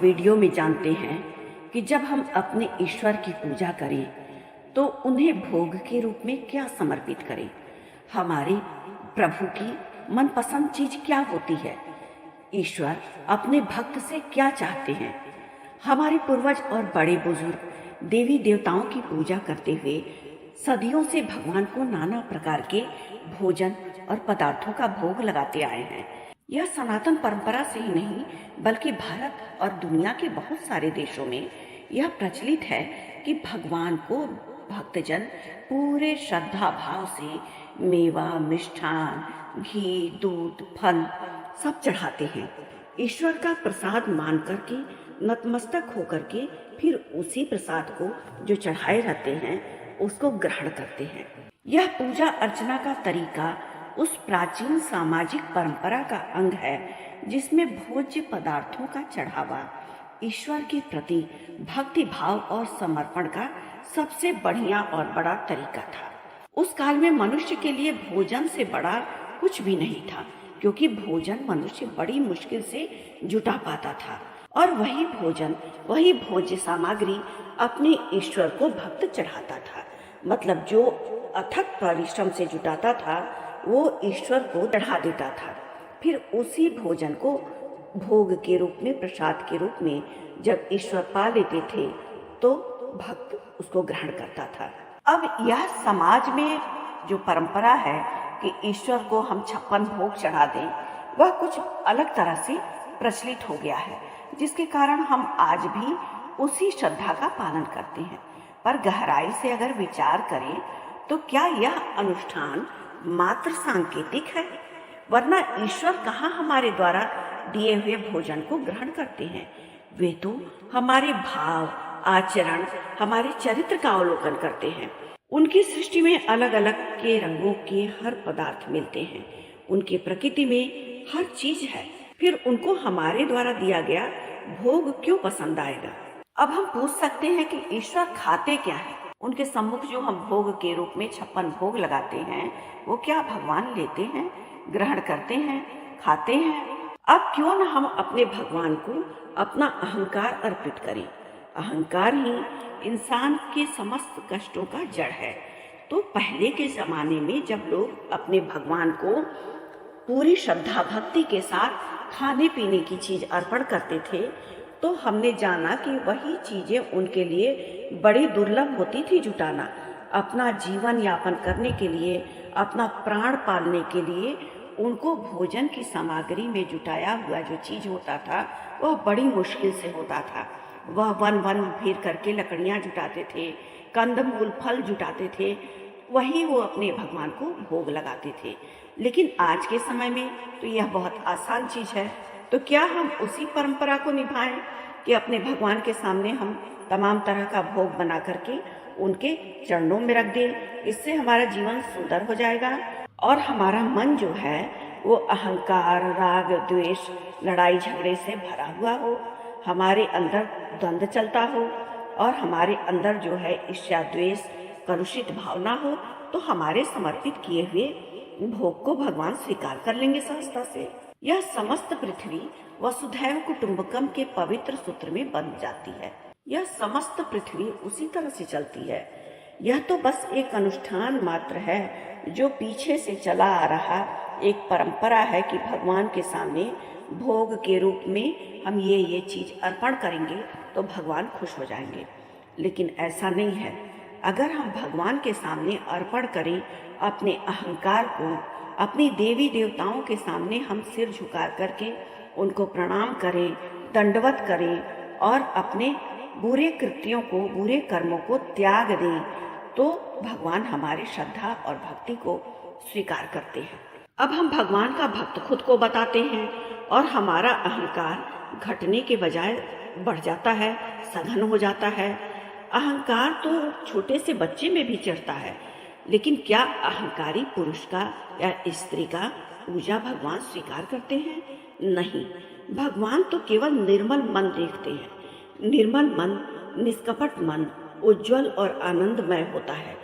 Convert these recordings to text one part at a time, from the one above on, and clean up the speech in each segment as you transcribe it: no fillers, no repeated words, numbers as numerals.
Video में जानते हैं कि जब हम अपने ईश्वर की पूजा करें तो उन्हें भोग के रूप में क्या समर्पित करें। हमारे प्रभु की मनपसंद चीज क्या होती है, ईश्वर अपने भक्त से क्या चाहते हैं। हमारे पूर्वज और बड़े बुजुर्ग देवी देवताओं की पूजा करते हुए सदियों से भगवान को नाना प्रकार के भोजन और पदार्थों का भोग लगाते आए हैं। यह सनातन परंपरा से ही नहीं बल्कि भारत और दुनिया के बहुत सारे देशों में यह प्रचलित है कि भगवान को भक्तजन पूरे श्रद्धा भाव से मेवा, मिष्ठान, घी, दूध, फल सब चढ़ाते हैं। ईश्वर का प्रसाद मान करके नतमस्तक होकर के फिर उसी प्रसाद को जो चढ़ाए रहते हैं उसको ग्रहण करते हैं। यह पूजा अर्चना का तरीका उस प्राचीन सामाजिक परंपरा का अंग है जिसमें भोज्य पदार्थों का चढ़ावा ईश्वर के प्रति भक्ति भाव और समर्पण का सबसे बढ़िया और बड़ा तरीका था। उस काल में मनुष्य के लिए भोजन से बड़ा कुछ भी नहीं था, क्योंकि भोजन मनुष्य बड़ी मुश्किल से जुटा पाता था और वही भोजन, वही भोज्य सामग्री अपने ईश्वर को भक्त चढ़ाता था। मतलब जो अथक परिश्रम से जुटाता था वो ईश्वर को चढ़ा देता था। फिर उसी भोजन को भोग के रूप में, प्रसाद के रूप में जब ईश्वर पा लेते थे तो भक्त उसको ग्रहण करता था। अब यह समाज में जो परंपरा है कि ईश्वर को हम 56 भोग चढ़ा दें, वह कुछ अलग तरह से प्रचलित हो गया है, जिसके कारण हम आज भी उसी श्रद्धा का पालन करते हैं। पर गहराई से अगर विचार करें तो क्या यह अनुष्ठान मात्र सांकेतिक है? वरना ईश्वर कहाँ हमारे द्वारा दिए हुए भोजन को ग्रहण करते हैं। वे तो हमारे भाव, आचरण, हमारे चरित्र का अवलोकन करते हैं। उनकी सृष्टि में अलग अलग के रंगों के हर पदार्थ मिलते हैं। उनकी प्रकृति में हर चीज है, फिर उनको हमारे द्वारा दिया गया भोग क्यों पसंद आएगा? अब हम पूछ सकते हैं कि ईश्वर खाते क्या है? उनके सम्मुख जो हम भोग के रूप में 56 भोग लगाते हैं वो क्या भगवान लेते हैं, ग्रहण करते हैं, खाते हैं? अब क्यों न हम अपने भगवान को अपना अहंकार अर्पित करें। अहंकार ही इंसान के समस्त कष्टों का जड़ है। तो पहले के जमाने में जब लोग अपने भगवान को पूरी श्रद्धा भक्ति के साथ खाने पीने की चीज अर्पण करते थे तो हमने जाना कि वही चीजें उनके लिए बड़ी दुर्लभ होती थी जुटाना। अपना जीवन यापन करने के लिए, अपना प्राण पालने के लिए उनको भोजन की सामग्री में जुटाया हुआ जो चीज होता था वह बड़ी मुश्किल से होता था। वह वन वन फिर करके लकड़ियां जुटाते थे, कंदमूल फल जुटाते थे, वही वो अपने भगवान को भोग लगाते थे। लेकिन आज के समय में तो यह बहुत आसान चीज है। तो क्या हम उसी परंपरा को निभाएं कि अपने भगवान के सामने हम तमाम तरह का भोग बना करके उनके चरणों में रख दें? इससे हमारा जीवन सुंदर हो जाएगा और हमारा मन जो है वो अहंकार, राग, द्वेष, लड़ाई झगड़े से भरा हुआ हो, हमारे अंदर द्वंद्व चलता हो और हमारे अंदर जो है ईर्ष्या, द्वेष, कलुषित भावना हो, तो हमारे समर्पित किए हुए भोग को भगवान स्वीकार कर लेंगे सहजता से। यह समस्त पृथ्वी वसुधैव कुटुंबकम के पवित्र सूत्र में बन जाती है। यह समस्त पृथ्वी उसी तरह से चलती है। यह तो बस एक अनुष्ठान मात्र है जो पीछे से चला आ रहा एक परंपरा है कि भगवान के सामने भोग के रूप में हम ये चीज अर्पण करेंगे तो भगवान खुश हो जाएंगे। लेकिन ऐसा नहीं है। अगर हम भगवान के सामने अर्पण करें अपने अहंकार को, अपनी देवी देवताओं के सामने हम सिर झुका करके उनको प्रणाम करें, दंडवत करें और अपने बुरे कृत्यों को, बुरे कर्मों को त्याग दें, तो भगवान हमारी श्रद्धा और भक्ति को स्वीकार करते हैं। अब हम भगवान का भक्त खुद को बताते हैं और हमारा अहंकार घटने के बजाय बढ़ जाता है, सघन हो जाता है। अहंकार तो छोटे से बच्चे में भी चढ़ता है, लेकिन क्या अहंकारी पुरुष का या स्त्री का पूजा भगवान स्वीकार करते हैं? नहीं। भगवान तो केवल निर्मल मन देखते हैं। निर्मल मन, निष्कपट मन उज्जवल और आनंदमय होता है,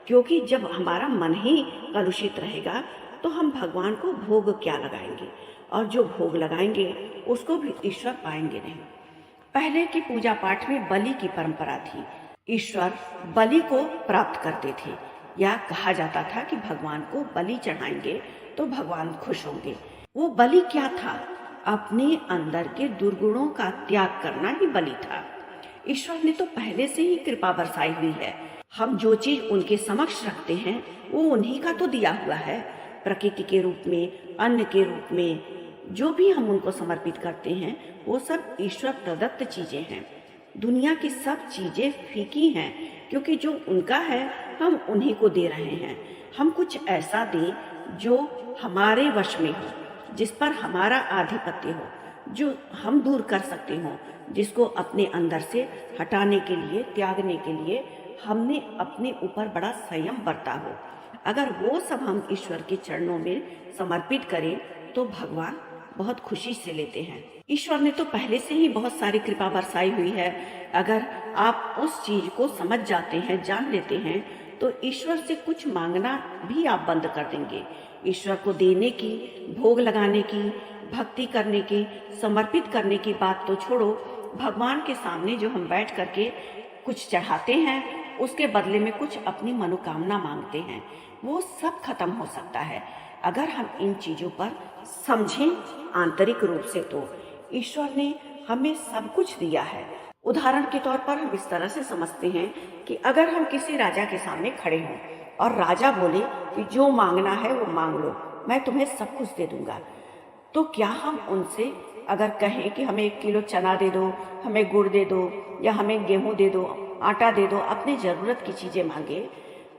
क्योंकि जब हमारा मन ही कलुषित रहेगा तो हम भगवान को भोग क्या लगाएंगे, और जो भोग लगाएंगे उसको भी ईश्वर पाएंगे नहीं। पहले की पूजा पाठ में बलि की परंपरा थी। ईश्वर बलि को प्राप्त करते थे, या कहा जाता था कि भगवान को बलि चढ़ाएंगे तो भगवान खुश होंगे। वो बलि क्या था? अपने अंदर के दुर्गुणों का त्याग करना ही बलि था। ईश्वर ने तो पहले से ही कृपा बरसाई हुई है। हम जो चीज उनके समक्ष रखते हैं वो उन्हीं का तो दिया हुआ है। प्रकृति के रूप में, अन्न के रूप में, जो भी हम उनको समर्पित करते हैं वो सब ईश्वर प्रदत्त चीजें हैं। दुनिया की सब चीजें फीकी हैं, क्योंकि जो उनका है हम उन्हीं को दे रहे हैं। हम कुछ ऐसा दें जो हमारे वश में हो, जिस पर हमारा आधिपत्य हो, जो हम दूर कर सकते हो, जिसको अपने अंदर से हटाने के लिए, त्यागने के लिए हमने अपने ऊपर बड़ा संयम बरता हो। अगर वो सब हम ईश्वर के चरणों में समर्पित करें तो भगवान बहुत खुशी से लेते हैं। ईश्वर ने तो पहले से ही बहुत सारी कृपा बरसाई हुई है। अगर आप उस चीज को समझ जाते हैं, जान लेते हैं, तो ईश्वर से कुछ मांगना भी आप बंद कर देंगे। ईश्वर को देने की, भोग लगाने की, भक्ति करने की, समर्पित करने की बात तो छोड़ो, भगवान के सामने जो हम बैठ करके कुछ चढ़ाते हैं, उसके बदले में कुछ अपनी मनोकामना मांगते हैं, वो सब खत्म हो सकता है अगर हम इन चीजों पर समझें आंतरिक रूप से। तो ईश्वर ने हमें सब कुछ दिया है। उदाहरण के तौर पर हम इस तरह से समझते हैं कि अगर हम किसी राजा के सामने खड़े हों और राजा बोले कि जो मांगना है वो मांग लो, मैं तुम्हें सब कुछ दे दूंगा, तो क्या हम उनसे अगर कहें कि हमें 1 किलो चना दे दो, हमें गुड़ दे दो, या हमें गेहूं दे दो, आटा दे दो, अपनी जरूरत की चीजें मांगे,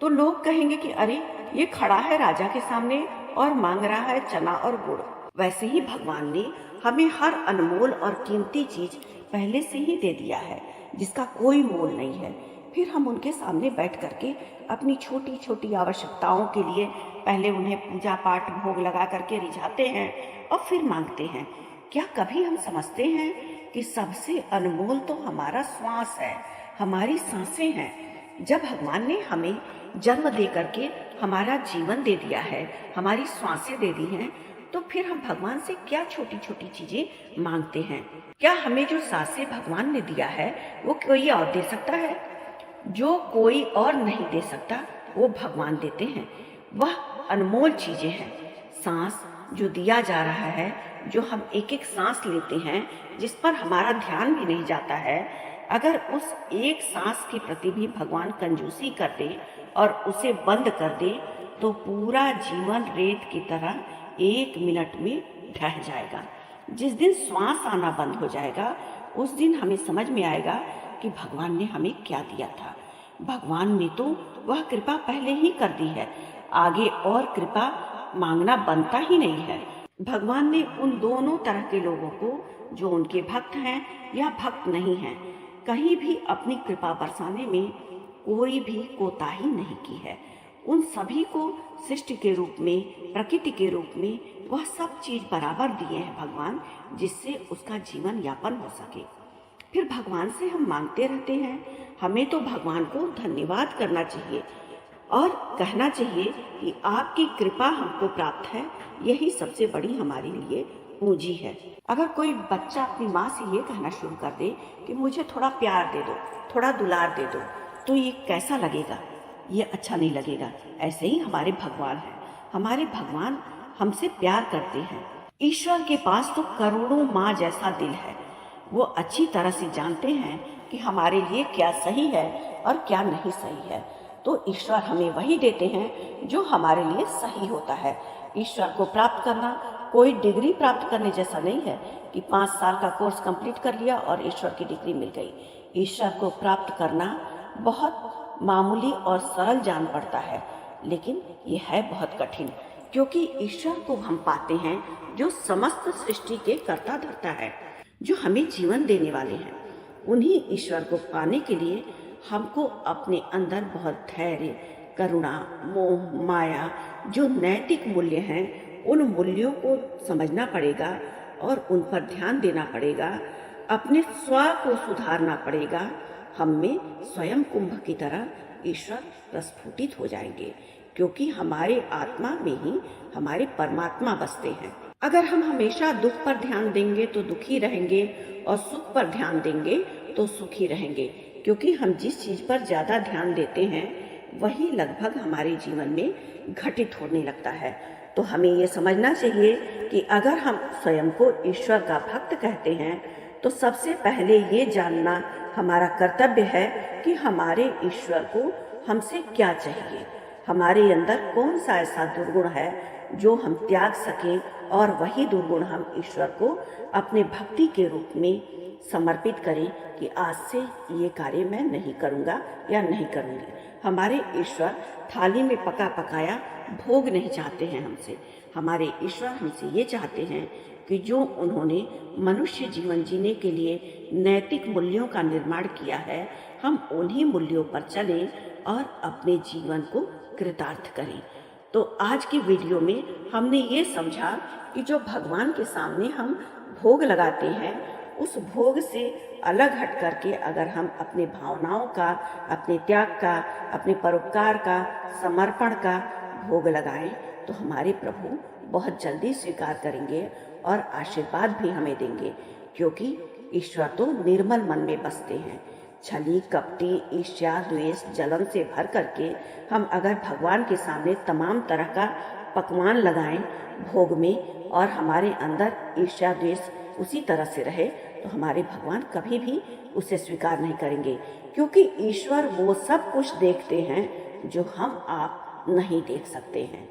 तो लोग कहेंगे कि अरे ये खड़ा है राजा के सामने और मांग रहा है चना और गुड़। वैसे ही भगवान ने हमें हर अनमोल और कीमती चीज पहले से ही दे दिया है, जिसका कोई मोल नहीं है। फिर हम उनके सामने बैठ करके अपनी छोटी छोटी आवश्यकताओं के लिए पहले उन्हें पूजा पाठ भोग लगा करके रिझाते हैं और फिर मांगते हैं। क्या कभी हम समझते हैं कि सबसे अनमोल तो हमारा श्वास है, हमारी सांसें हैं। जब भगवान ने हमें जन्म दे करके हमारा जीवन दे दिया है, हमारी सांसें दे दी हैं, तो फिर हम भगवान से क्या छोटी छोटी चीजें मांगते हैं? क्या हमें जो सांसें भगवान ने दिया है वो कोई और दे सकता है? जो कोई और नहीं दे सकता वो भगवान देते हैं। वह अनमोल चीजें हैं। सांस जो दिया जा रहा है, जो हम एक एक सांस लेते हैं, जिस पर हमारा ध्यान भी नहीं जाता है, अगर उस एक सांस के प्रति भी भगवान कंजूसी कर दे और उसे बंद कर दे, तो पूरा जीवन रेत की तरह 1 मिनट में ढह जाएगा। जिस दिन श्वास आना बंद हो जाएगा, उस दिन हमें समझ में आएगा कि भगवान ने हमें क्या दिया था। भगवान ने तो वह कृपा पहले ही कर दी है, आगे और कृपा मांगना बनता ही नहीं है। भगवान ने उन दोनों तरह के लोगों को, जो उनके भक्त हैं या भक्त नहीं हैं, कहीं भी अपनी कृपा बरसाने में कोई भी कोताही नहीं की है। उन सभी को सृष्टि के रूप में, प्रकृति के रूप में वह सब चीज बराबर दिए हैं भगवान, जिससे उसका जीवन यापन हो सके। फिर भगवान से हम मांगते रहते हैं। हमें तो भगवान को धन्यवाद करना चाहिए और कहना चाहिए कि आपकी कृपा हमको प्राप्त है, यही सबसे बड़ी हमारे लिए पूंजी है। अगर कोई बच्चा अपनी माँ से ये कहना शुरू कर दे कि मुझे थोड़ा प्यार दे दो, थोड़ा दुलार दे दो, तो ये कैसा लगेगा? ये अच्छा नहीं लगेगा। ऐसे ही हमारे भगवान हैं। हमारे भगवान हमसे प्यार करते हैं। ईश्वर के पास तो करोड़ों माँ जैसा दिल है। वो अच्छी तरह से जानते हैं कि हमारे लिए क्या सही है और क्या नहीं सही है। तो ईश्वर हमें वही देते हैं जो हमारे लिए सही होता है। ईश्वर को प्राप्त करना कोई डिग्री प्राप्त करने जैसा नहीं है कि 5 साल का कोर्स कंप्लीट कर लिया और ईश्वर की डिग्री मिल गई। ईश्वर को प्राप्त करना बहुत मामूली और सरल जान पड़ता है, लेकिन ये है बहुत कठिन, क्योंकि ईश्वर को हम पाते हैं जो समस्त सृष्टि के कर्ता धर्ता है, जो हमें जीवन देने वाले हैं। उन्हीं ईश्वर को पाने के लिए हमको अपने अंदर बहुत धैर्य, करुणा, मोह, माया, जो नैतिक मूल्य हैं, उन मूल्यों को समझना पड़ेगा और उन पर ध्यान देना पड़ेगा। अपने स्व को सुधारना पड़ेगा। हम में स्वयं कुंभ की तरह ईश्वर प्रस्फुटित हो जाएंगे, क्योंकि हमारे आत्मा में ही हमारे परमात्मा बसते हैं। अगर हम हमेशा दुख पर ध्यान देंगे तो दुखी रहेंगे और सुख पर ध्यान देंगे तो सुखी रहेंगे, क्योंकि हम जिस चीज पर ज्यादा ध्यान देते हैं वही लगभग हमारे जीवन में घटित होने लगता है। तो हमें ये समझना चाहिए कि अगर हम स्वयं को ईश्वर का भक्त कहते हैं तो सबसे पहले ये जानना हमारा कर्तव्य है कि हमारे ईश्वर को हमसे क्या चाहिए, हमारे अंदर कौन सा ऐसा दुर्गुण है जो हम त्याग सकें और वही दुर्गुण हम ईश्वर को अपने भक्ति के रूप में समर्पित करें कि आज से ये कार्य मैं नहीं करूँगा या नहीं करूँगी। हमारे ईश्वर थाली में पका पकाया भोग नहीं चाहते हैं हमसे। हमारे ईश्वर हमसे ये चाहते हैं कि जो उन्होंने मनुष्य जीवन जीने के लिए नैतिक मूल्यों का निर्माण किया है, हम उन्हीं मूल्यों पर चलें और अपने जीवन को कृतार्थ करें। तो आज की वीडियो में हमने ये समझा कि जो भगवान के सामने हम भोग लगाते हैं, उस भोग से अलग हट करके अगर हम अपने भावनाओं का, अपने त्याग का, अपने परोपकार का, समर्पण का भोग लगाएं तो हमारे प्रभु बहुत जल्दी स्वीकार करेंगे और आशीर्वाद भी हमें देंगे, क्योंकि ईश्वर तो निर्मल मन में बसते हैं। छली, कपटी, ईर्ष्या, द्वेष, जलन से भर करके हम अगर भगवान के सामने तमाम तरह का पकवान लगाएं भोग में और हमारे अंदर ईर्ष्या, द्वेष उसी तरह से रहे तो हमारे भगवान कभी भी उसे स्वीकार नहीं करेंगे, क्योंकि ईश्वर वो सब कुछ देखते हैं जो हम आप नहीं देख सकते हैं।